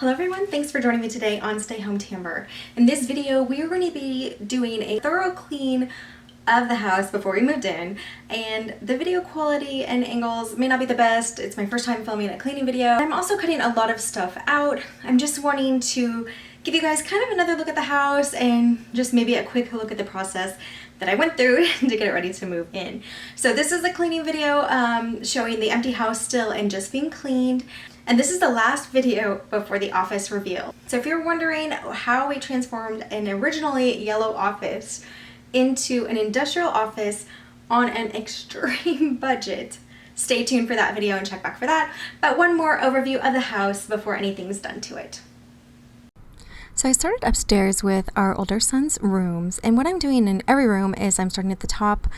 Hello everyone, thanks for joining me today on Stay Home Timber. In this video, we are going to be doing a thorough clean of the house before we moved in, and the video quality and angles may not be the best. It's my first time filming a cleaning video. I'm also cutting a lot of stuff out. I'm just wanting to give you guys kind of another look at the house and just maybe a quick look at the process that I went through to get it ready to move in. So this is a cleaning video showing the empty house still and just being cleaned. And this is the last video before the office reveal. So if you're wondering how we transformed an originally yellow office into an industrial office on an extreme budget, stay tuned for that video and check back for that. But one more overview of the house before anything's done to it. So I started upstairs with our older son's rooms, and what I'm doing in every room is I'm starting at the top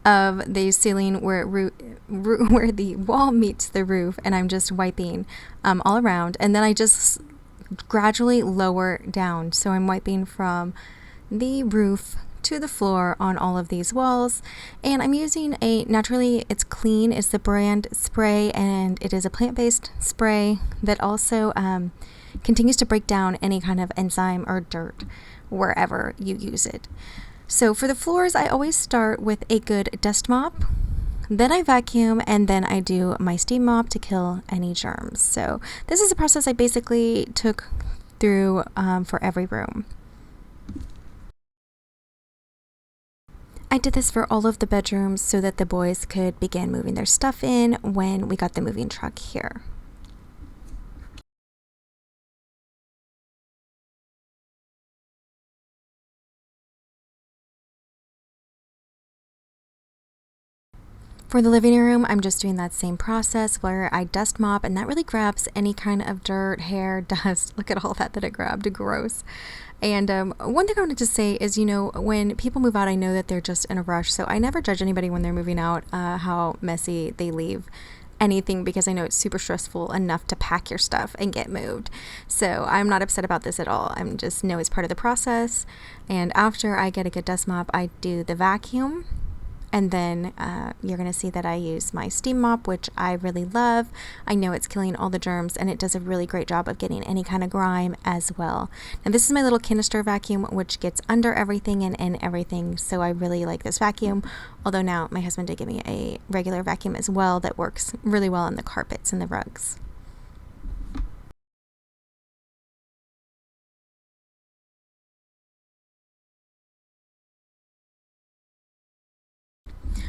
of the ceiling where where the wall meets the roof, and I'm just wiping all around, and then I just gradually lower down. So I'm wiping from the roof to the floor on all of these walls, and I'm using a Naturally It's Clean is the brand spray, and it is a plant-based spray that also continues to break down any kind of enzyme or dirt wherever you use it. So for the floors, I always start with a good dust mop, then I vacuum, and then I do my steam mop to kill any germs. So this is a process I basically took through for every room. I did this for all of the bedrooms so that the boys could begin moving their stuff in when we got the moving truck here. For the living room, I'm just doing that same process where I dust mop, and that really grabs any kind of dirt, hair, dust. Look at all that it grabbed. Gross. And one thing I wanted to say is, when people move out, I know that they're just in a rush. So I never judge anybody when they're moving out, how messy they leave anything, because I know it's super stressful enough to pack your stuff and get moved. So I'm not upset about this at all. I'm just know it's part of the process. And after I get a good dust mop, I do the vacuum. And then you're going to see that I use my steam mop, which I really love. I know it's killing all the germs, and it does a really great job of getting any kind of grime as well. Now this is my little canister vacuum, which gets under everything and in everything. So I really like this vacuum. Although now my husband did give me a regular vacuum as well that works really well on the carpets and the rugs.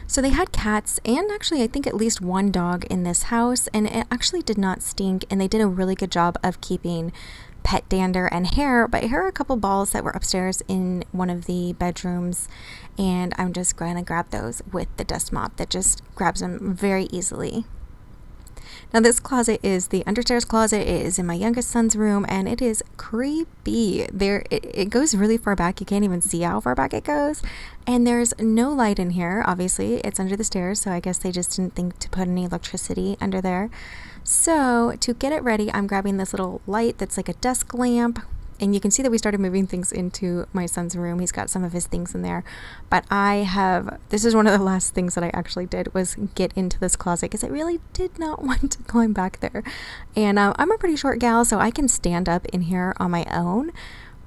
So they had cats, and actually I think at least one dog in this house, and it actually did not stink, and they did a really good job of keeping pet dander and hair. But here are a couple balls that were upstairs in one of the bedrooms, and I'm just going to grab those with the dust mop that just grabs them very easily. Now this closet is the understairs closet. It is in my youngest son's room, and it is creepy. It goes really far back. You can't even see how far back it goes. And there's no light in here. Obviously, it's under the stairs, so I guess they just didn't think to put any electricity under there. So to get it ready, I'm grabbing this little light that's like a desk lamp. And you can see that we started moving things into my son's room. He's got some of his things in there. But this is one of the last things that I actually did, was get into this closet, because I really did not want to climb back there. And I'm a pretty short gal, so I can stand up in here on my own.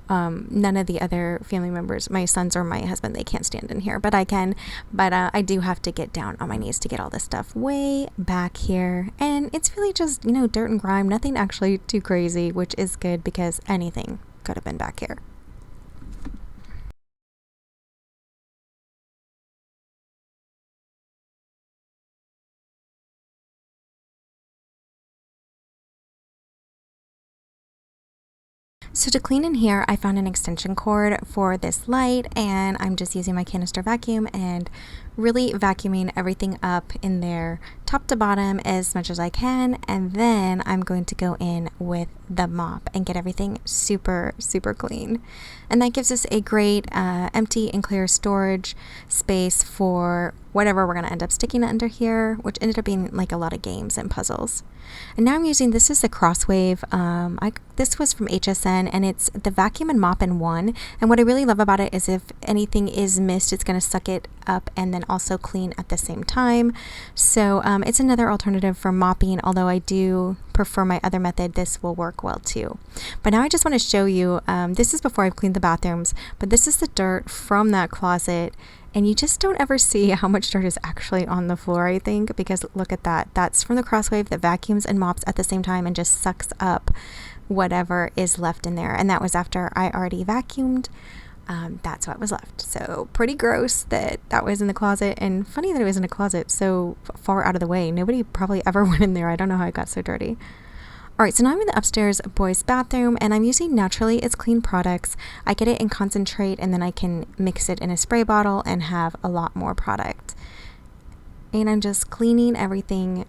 None of the other family members, my sons or my husband, they can't stand in here, but I can. But I do have to get down on my knees to get all this stuff way back here. And it's really just, dirt and grime, nothing actually too crazy, which is good because anything could have been back here. So to clean in here, I found an extension cord for this light, and I'm just using my canister vacuum and really vacuuming everything up in there, top to bottom, as much as I can. And then I'm going to go in with the mop and get everything super, super clean. And that gives us a great empty and clear storage space for whatever we're going to end up sticking under here, which ended up being like a lot of games and puzzles. And now I'm using, this is the Crosswave. This was from HSN, and it's the vacuum and mop in one. And what I really love about it is if anything is missed, it's going to suck it up and then also clean at the same time. So it's another alternative for mopping, although I do prefer my other method. This will work well too. But now I just want to show you, this is before I've cleaned the bathrooms, but this is the dirt from that closet. And you just don't ever see how much dirt is actually on the floor, I think, because look at that. That's from the Crosswave that vacuums and mops at the same time and just sucks up whatever is left in there. And that was after I already vacuumed. That's what was left. So pretty gross that that was in the closet, and funny that it was in a closet so far out of the way. Nobody probably ever went in there. I don't know how it got so dirty. All right, so now I'm in the upstairs boys bathroom, and I'm using Naturally It's Clean products. I get it in concentrate, and then I can mix it in a spray bottle and have a lot more product. And I'm just cleaning everything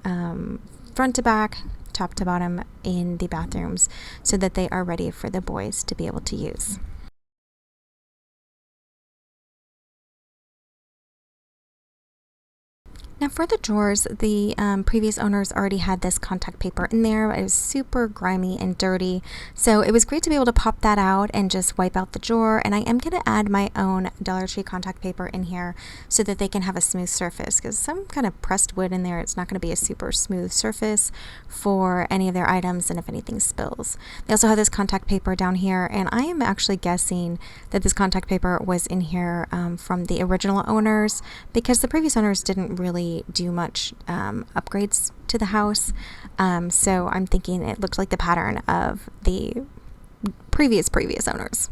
front to back, top to bottom in the bathrooms so that they are ready for the boys to be able to use. Now for the drawers, the previous owners already had this contact paper in there. It was super grimy and dirty, so it was great to be able to pop that out and just wipe out the drawer. And I am going to add my own Dollar Tree contact paper in here so that they can have a smooth surface, because some kind of pressed wood in there, it's not going to be a super smooth surface for any of their items, and if anything spills. They also have this contact paper down here, and I am actually guessing that this contact paper was in here from the original owners, because the previous owners didn't really do much upgrades to the house, so I'm thinking it looked like the pattern of the previous owners.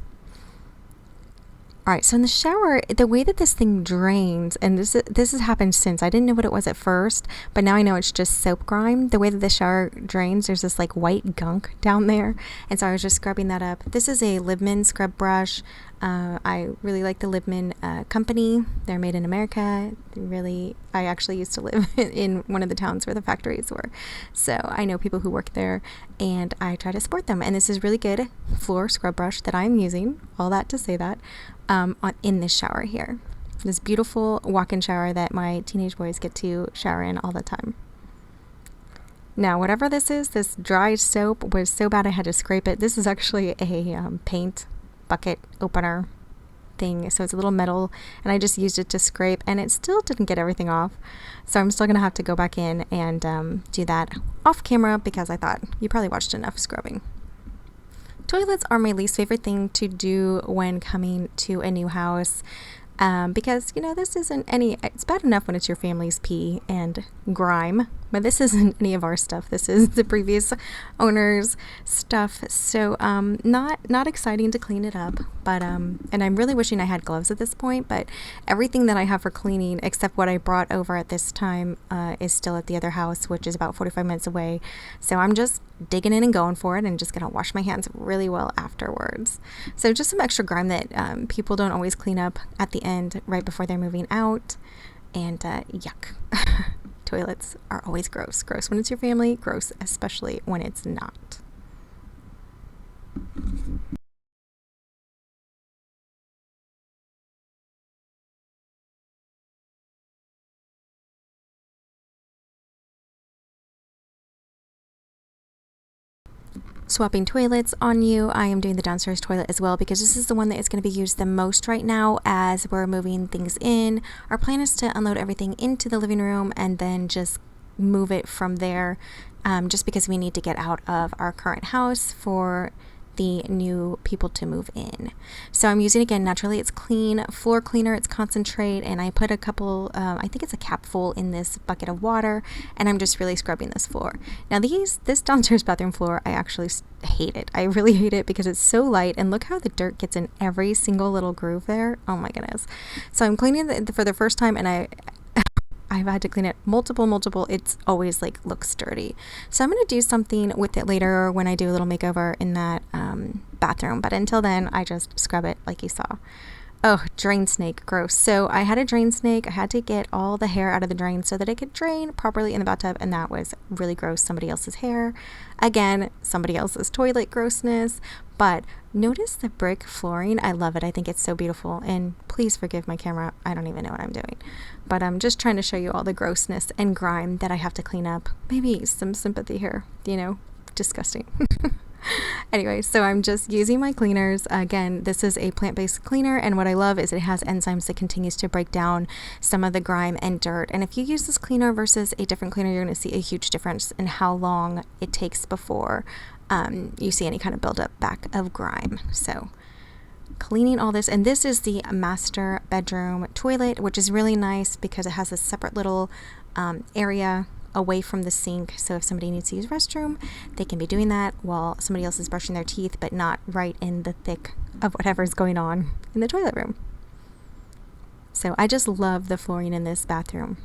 All right, so in the shower, the way that this thing drains, and this has happened since, I didn't know what it was at first, but now I know it's just soap grime. The way that the shower drains, there's this like white gunk down there, and so I was just scrubbing that up. This is a Libman scrub brush. I really like the Libman company. They're made in America. I actually used to live in one of the towns where the factories were, so I know people who work there, and I try to support them. And this is really good floor scrub brush that I'm using. All that to say that in this shower here, this beautiful walk-in shower that my teenage boys get to shower in all the time. Now, whatever this is, this dry soap was so bad I had to scrape it. This is actually a paint bucket opener thing, so it's a little metal, and I just used it to scrape, and it still didn't get everything off, so I'm still gonna have to go back in and do that off camera, because I thought you probably watched enough scrubbing. Toilets are my least favorite thing to do when coming to a new house, because, you know, this isn't it's bad enough when it's your family's pee and grime, but this isn't any of our stuff. This is the previous owner's stuff, so not exciting to clean it up, but and I'm really wishing I had gloves at this point, but everything that I have for cleaning, except what I brought over at this time, is still at the other house, which is about 45 minutes away, so I'm just digging in and going for it, and just gonna wash my hands really well afterwards. So just some extra grime that people don't always clean up at the end right before they're moving out, and yuck. Toilets are always gross when it's your family, gross especially when it's not. Swapping toilets on you, I am doing the downstairs toilet as well, because this is the one that is going to be used the most right now as we're moving things in. Our plan is to unload everything into the living room and then just move it from there, just because we need to get out of our current house for the new people to move in. So I'm using, again, Naturally It's Clean floor cleaner. It's concentrate, and I put a couple, I think it's a capful in this bucket of water, and I'm just really scrubbing this floor. Now this downstairs bathroom floor, I actually hate it. I really hate it because it's so light, and look how the dirt gets in every single little groove there. Oh my goodness. So I'm cleaning for the first time, and I've had to clean it multiple. It's always like looks dirty. So I'm going to do something with it later when I do a little makeover in that bathroom. But until then, I just scrub it like you saw. Oh, drain snake, gross. So I had a drain snake. I had to get all the hair out of the drain so that it could drain properly in the bathtub, and that was really gross. Somebody else's hair. Again, somebody else's toilet grossness. But notice the brick flooring. I love it. I think it's so beautiful. And please forgive my camera. I don't even know what I'm doing. But I'm just trying to show you all the grossness and grime that I have to clean up. Maybe some sympathy here, you know, disgusting. Anyway, so I'm just using my cleaners. Again, this is a plant-based cleaner, and what I love is it has enzymes that continues to break down some of the grime and dirt. And if you use this cleaner versus a different cleaner, you're going to see a huge difference in how long it takes before you see any kind of buildup back of grime. So cleaning all this, and this is the master bedroom toilet, which is really nice because it has a separate little area away from the sink, so if somebody needs to use restroom, they can be doing that while somebody else is brushing their teeth, but not right in the thick of whatever's going on in the toilet room. So I just love the flooring in this bathroom.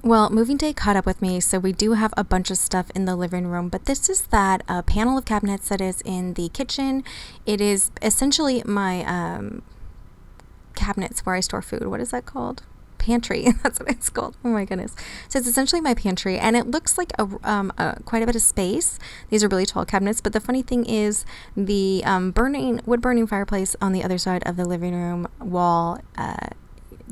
Well, moving day caught up with me, so we do have a bunch of stuff in the living room, but this is that panel of cabinets that is in the kitchen. It is essentially my cabinets where I store food. What is that called? Pantry. That's what it's called. Oh my goodness. So it's essentially my pantry, and it looks like quite a bit of space. These are really tall cabinets, but the funny thing is the wood burning fireplace on the other side of the living room wall,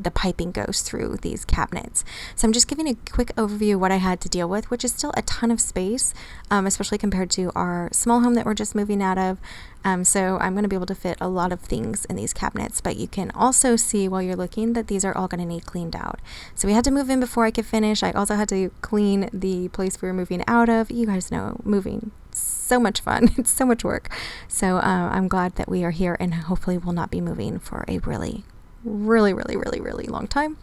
the piping goes through these cabinets. So I'm just giving a quick overview of what I had to deal with, which is still a ton of space, especially compared to our small home that we're just moving out of. So I'm going to be able to fit a lot of things in these cabinets, but you can also see while you're looking that these are all going to need cleaned out. So we had to move in before I could finish. I also had to clean the place we were moving out of. You guys know moving, so much fun. It's so much work. So I'm glad that we are here, and hopefully we'll not be moving for a really long time.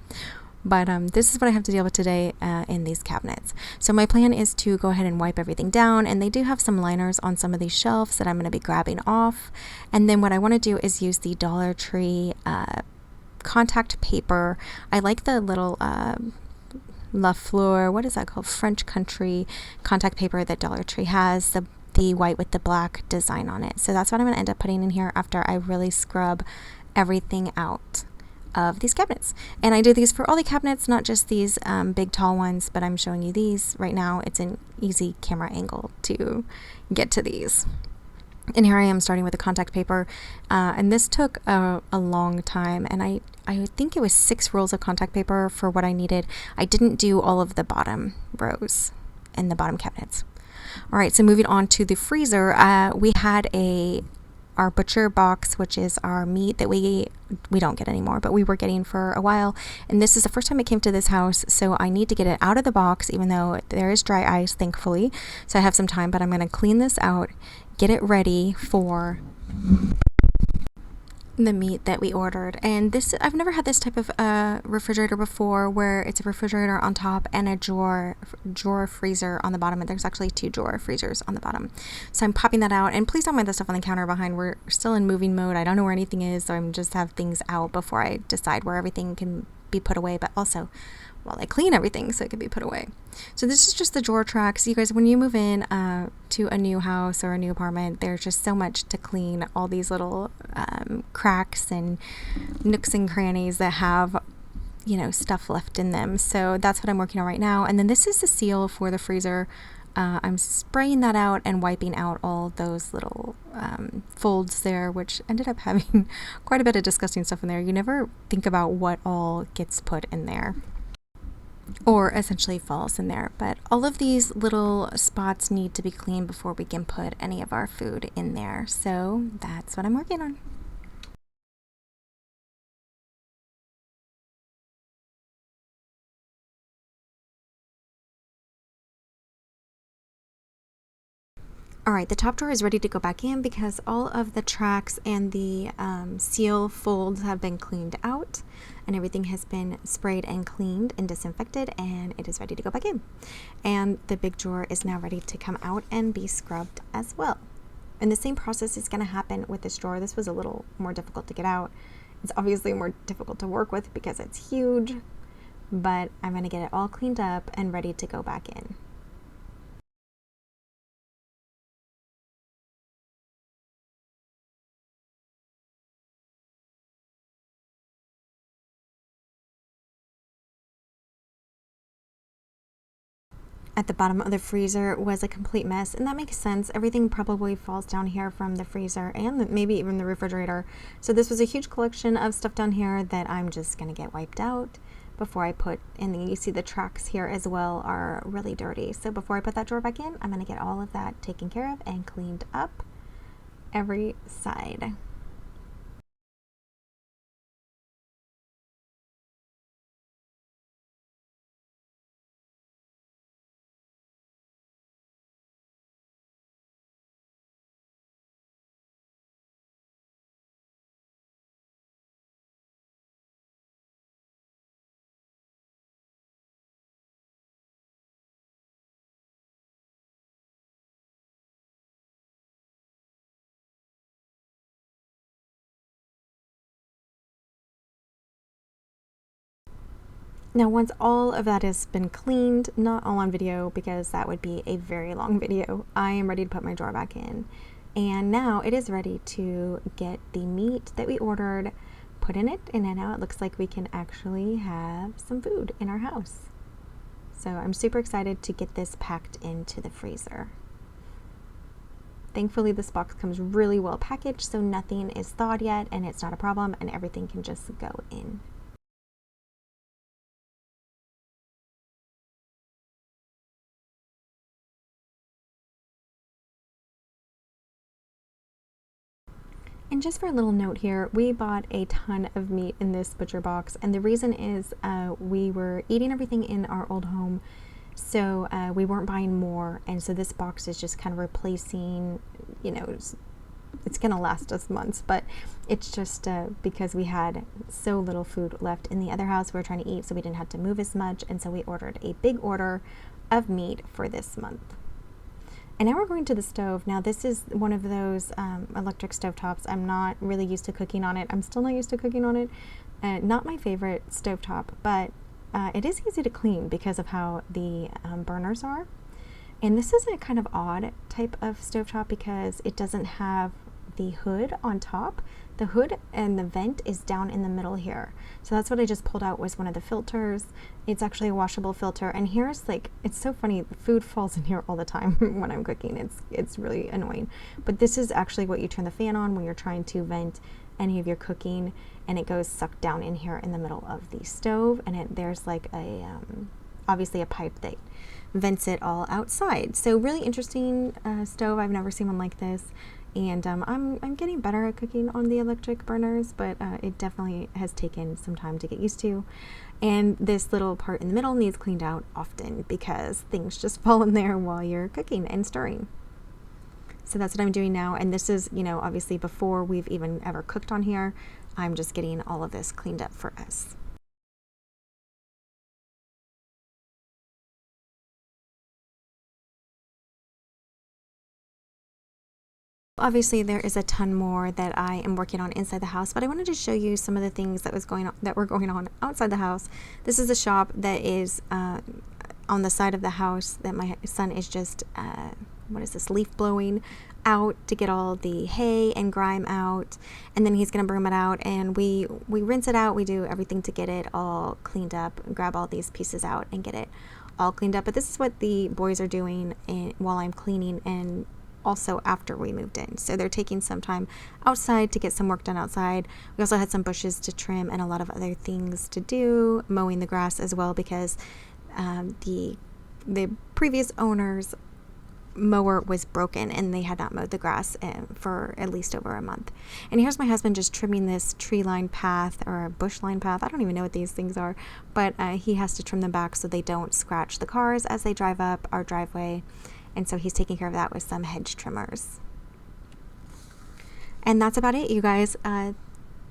But this is what I have to deal with today in these cabinets. So my plan is to go ahead and wipe everything down, and they do have some liners on some of these shelves that I'm going to be grabbing off. And then what I want to do is use the Dollar Tree contact paper. I like the little La Fleur, what is that called? French Country contact paper that Dollar Tree has, the white with the black design on it. So that's what I'm going to end up putting in here after I really scrub everything out of these cabinets. And I do these for all the cabinets, not just these big tall ones, but I'm showing you these right now. It's an easy camera angle to get to these. And here I am starting with the contact paper, and this took a long time, and I think it was 6 rolls of contact paper for what I needed. I didn't do all of the bottom rows and the bottom cabinets. All right, so moving on to the freezer, we had our butcher box, which is our meat that we don't get anymore, but we were getting for a while. And this is the first time it came to this house, so I need to get it out of the box, even though there is dry ice, thankfully. So I have some time, but I'm going to clean this out, get it ready for the meat that we ordered. And this, I've never had this type of refrigerator before, where it's a refrigerator on top and a drawer freezer on the bottom, and there's actually 2 drawer freezers on the bottom. So I'm popping that out, and please don't mind the stuff on the counter behind. We're still in moving mode. I don't know where anything is, so I'm just have things out before I decide where everything can be put away, but also while I clean everything so it can be put away. So this is just the drawer tracks. You guys, when you move in to a new house or a new apartment, there's just so much to clean. All these little cracks and nooks and crannies that have, you know, stuff left in them. So that's what I'm working on right now. And then this is the seal for the freezer. I'm spraying that out and wiping out all those little folds there, which ended up having quite a bit of disgusting stuff in there. You never think about what all gets put in there, or essentially falls in there. But all of these little spots need to be cleaned before we can put any of our food in there. So that's what I'm working on. All right, the top drawer is ready to go back in because all of the tracks and the seal folds have been cleaned out, and everything has been sprayed and cleaned and disinfected, and it is ready to go back in. And the big drawer is now ready to come out and be scrubbed as well. And the same process is going to happen with this drawer. This was a little more difficult to get out. It's obviously more difficult to work with because it's huge, but I'm going to get it all cleaned up and ready to go back in. at the bottom of the freezer was a complete mess, and that makes sense. Everything probably falls down here from the freezer and maybe even the refrigerator. So this was a huge collection of stuff down here that I'm just gonna get wiped out before I put, and then you see the tracks here as well are really dirty. So before I put that drawer back in, I'm gonna get all of that taken care of and cleaned up every side. Now, once all of that has been cleaned, not all on video because that would be a very long video, I am ready to put my drawer back in. And now it is ready to get the meat that we ordered put in it, and now it looks like we can actually have some food in our house. So I'm super excited to get this packed into the freezer. Thankfully, this box comes really well packaged, so nothing is thawed yet, and it's not a problem, and everything can just go in. And just for a little note here, we bought a ton of meat in this butcher box, and the reason is we were eating everything in our old home, so we weren't buying more, and so this box is just kind of replacing, you know, it's gonna last us months, but it's just because we had so little food left in the other house we were trying to eat, so we didn't have to move as much, and so we ordered a big order of meat for this month. And now we're going to the stove. Now this is one of those electric stovetops. I'm not really used to cooking on it. I'm still not used to cooking on it. Not my favorite stovetop, but it is easy to clean because of how the burners are. And this is a kind of odd type of stovetop because it doesn't have the hood on top. The hood and the vent is down in the middle here. So that's what I just pulled out, was one of the filters. It's actually a washable filter, and here's like, it's so funny, the food falls in here all the time when I'm cooking. It's really annoying. But this is actually what you turn the fan on when you're trying to vent any of your cooking, and it goes sucked down in here in the middle of the stove, and there's like a obviously a pipe that vents it all outside. So really interesting stove. I've never seen one like this. And I'm getting better at cooking on the electric burners, but it definitely has taken some time to get used to. And this little part in the middle needs cleaned out often because things just fall in there while you're cooking and stirring. So that's what I'm doing now. And this is, you know, obviously before we've even ever cooked on here. I'm just getting all of this cleaned up for us. Obviously, there is a ton more that I am working on inside the house, but I wanted to show you some of the things that were going on outside the house. This is a shop that is on the side of the house that my son is just what is this, leaf blowing out to get all the hay and grime out, and then he's gonna broom it out, and we rinse it out. We do everything to get it all cleaned up, grab all these pieces out and get it all cleaned up. But this is what the boys are doing while I'm cleaning, and also after we moved in. So they're taking some time outside to get some work done outside. We also had some bushes to trim and a lot of other things to do, mowing the grass as well, because the previous owner's mower was broken and they had not mowed the grass for at least over a month. And here's my husband just trimming this tree line path or bush line path. I don't even know what these things are, but he has to trim them back so they don't scratch the cars as they drive up our driveway. And so he's taking care of that with some hedge trimmers. And that's about it, you guys.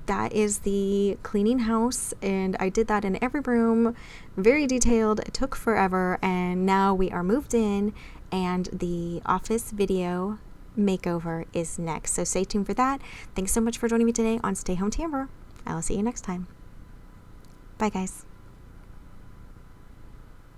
That is the cleaning house, and I did that in every room, very detailed. It took forever, and now we are moved in, and the office video makeover is next. So stay tuned for that. Thanks so much for joining me today on Stay Home Timber. I will see you next time. Bye, guys.